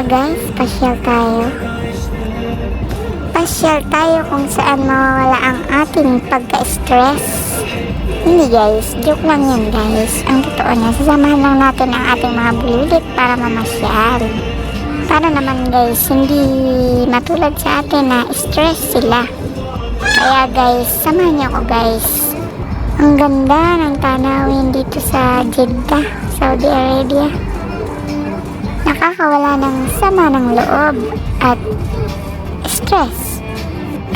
Tara guys, pasyal tayo. Pasyal tayo kung saan mawawala ang ating pagka-stress. Hindi guys, joke lang yan guys. Ang totoo na, sasamahan lang natin ang ating mga bulilit para mamasyal. Para naman guys, hindi matulad sa atin na stress sila. Kaya guys, samahan niyo ako guys. Ang ganda ng tanawin dito sa Jeddah, Saudi Arabia. Nakakawala ng sama ng loob at stress.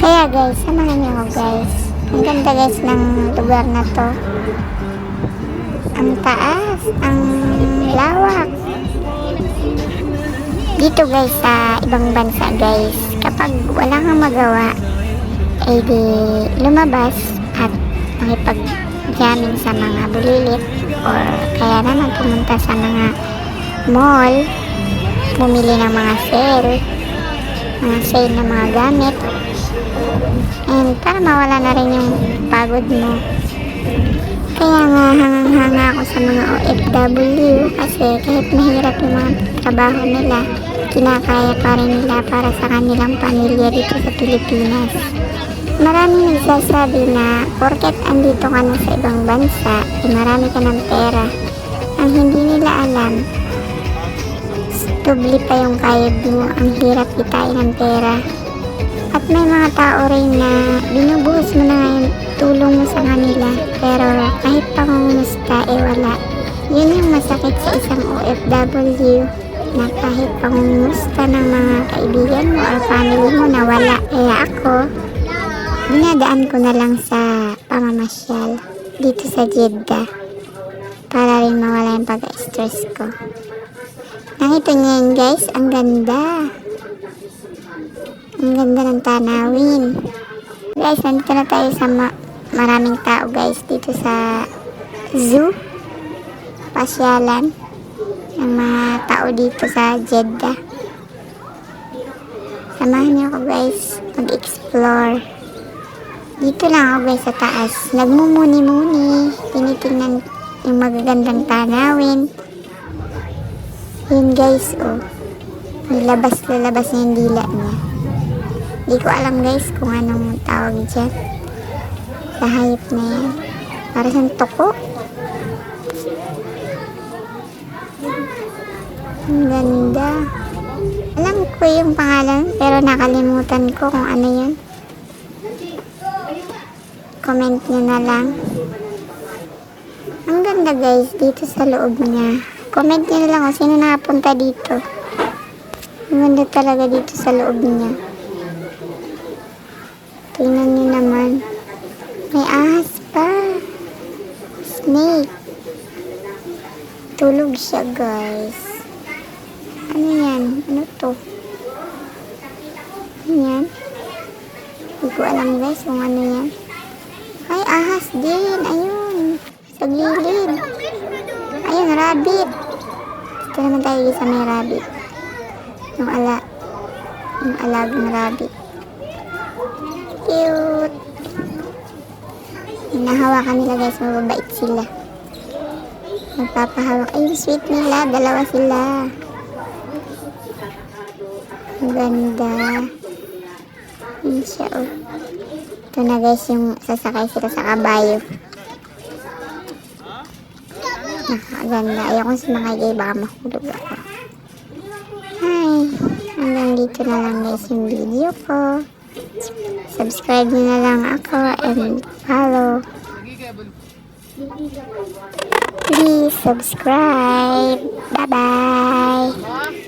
Kaya guys, samahan niyo ako guys. Ang ganda guys ng lugar na to. Ang taas, ang lawak. Dito guys sa ibang bansa guys, kapag wala kang magawa, ay di lumabas at makipag-jamming sa mga bulilit or kaya naman pumunta sa mga mall, bumili ng mga sale na mga gamit, and para mawala na rin yung pagod mo. Kaya nga hangang-hanga ako sa mga OFW kasi kahit mahirap yung mga trabaho nila, kinakaya pa rin nila para sa kanilang pamilya dito sa Pilipinas. Maraming nagsasabi na porket andito ka na sa ibang bansa, marami ka ng pera. Ang hindi nila alam, doble pa yung kayod mo, ang hirap kitain ng pera. At may mga tao rin na binubuhos mo na yung tulong mo sa kanila, pero kahit pangumusta wala. Yun yung masakit sa isang OFW, na kahit pangumusta ng mga kaibigan mo or family mo na wala. Kaya ako, dinadaan ko na lang sa pamamasyal dito sa Jeddah para rin mawala yung pag-stress ko. Nakita niyo yun guys, ang ganda. Ang ganda ng tanawin. Guys, nandito na tayo sa maraming tao guys dito sa zoo. Pasyalan ng mga tao dito sa Jeddah. Samahan niyo ako guys mag-explore. Dito lang ako guys sa taas. Nagmumuni-muni. Tinitingnan yung magagandang tanawin. Yun guys, oh. Lalabas niya yung dila niya. Hindi ko alam guys kung anong tawag dyan. Sa hayop na yan. Para siyang toko. Ang ganda. Alam ko yung pangalan pero nakalimutan ko kung ano yun. Comment nyo na lang. Ang ganda guys dito sa loob niya. Comment nyo na lang kung sino nakapunta dito. Ang ganda talaga dito sa loob niya. Tingnan nyo naman. May ahas pa. Snake. Tulog siya guys. Ano yan? Ano to? Ano yan? Hindi ko alam guys kung ano yan. Ay, ahas din. Ayun. Sa gilid. Ayun, rabbit. Ito naman tayo sa may rabbit. Yung alagang rabbit. Cute. Nahawakan nila guys, mababait sila. Magpapahawak. Ay, sweet nila. Dalawa sila. Ang ganda. Yun siya, oh. Ito na guys, yung sasakay sila sa kabayo. Nakakaganda. Ayoko sumakay kayo, baka mahulog ako. Hi. Hanggang dito na lang guys yung video ko. Subscribe nyo na lang ako and follow. Please subscribe. Bye bye.